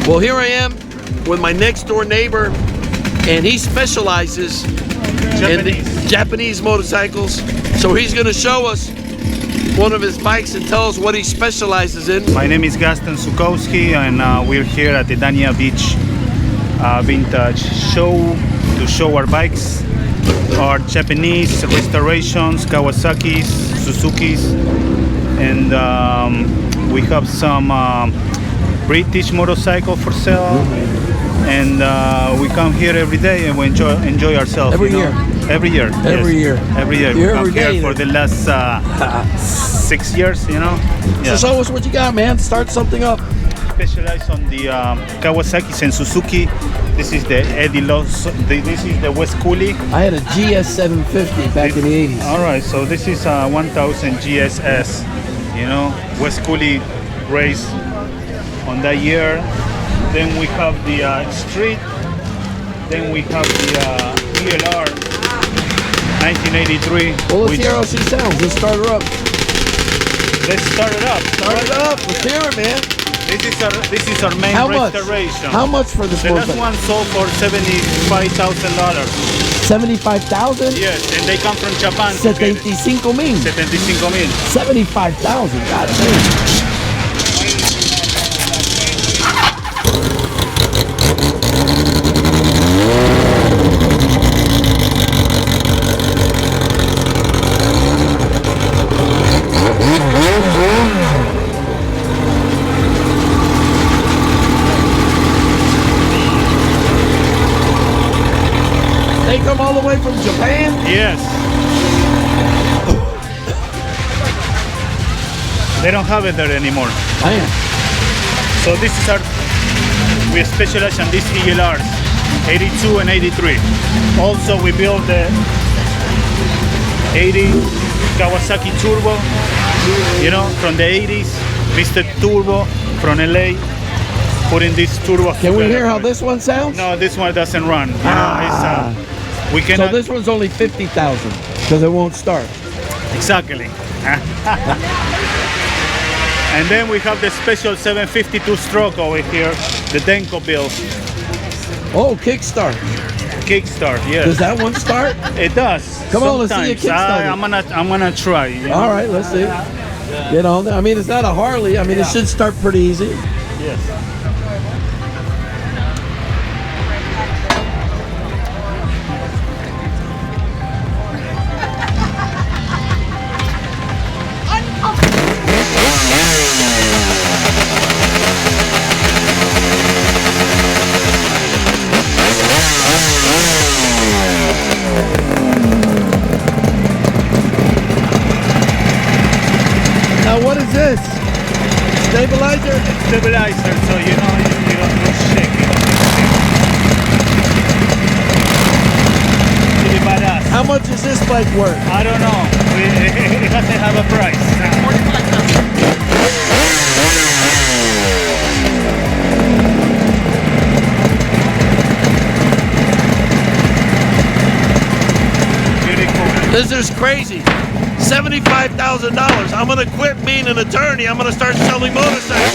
Well, here I am with my next door neighbor, and he specializes in the Japanese motorcycles. So he's going to show us one of his bikes and tell us what he specializes in. My name is Gaston Sukowski, and we're here at the Dania Beach Vintage Show to show our bikes, our Japanese restorations, Kawasaki's, Suzuki's, and we have some British motorcycle for sale. And we come here every day and we enjoy ourselves. Every year. Every year. Every year. Every year. You're We come every day here for the last 6 years, you know. So show us what you got, man. Start something up. Specialize on the Kawasaki's and Suzuki. This is the Eddie Los. This is the West Coulee. I had a GS 750 back in the 80s. All right, so this is 1000 GSS. You know, West Coulee race on that year. Then we have the Street. Then we have the ELR 1983. Well, let's hear how she sounds. Let's start her up. Let's start it up. Start it up. Let's hear it, man. This is our main restoration. How much for this The last one sold for $75,000. 75,000? Yes, and they come from Japan. 75,000. 75,000. 75,000. God damn. They come all the way from Japan? Yes. They don't have it there anymore. Man. So this is we specialize on these ELRs, 82 and 83. Also we build the 80 Kawasaki Turbo, you know, from the 80s, Mr. Turbo from LA. Putting this turbo. Can we hear how this one sounds? No, this one doesn't run. You know, we cannot. So this one's only 50,000 because it won't start. Exactly. And then we have the special 752 stroke over here, the Denko build. Oh, kickstart. Kickstart, yes. Does that one start? It does. Come on, let's see a kickstart. I'm gonna try. You know? All right, let's see. You know, I mean, it's not a Harley. I mean, it should start pretty easy. Yes. Now, what is this? Stabilizer? Stabilizer, so you know you don't shake it. Pretty badass. How much is this bike worth? I don't know. It doesn't have a price. 45,000. This is crazy. $75,000. I'm gonna quit being an attorney. I'm gonna start selling motorcycles.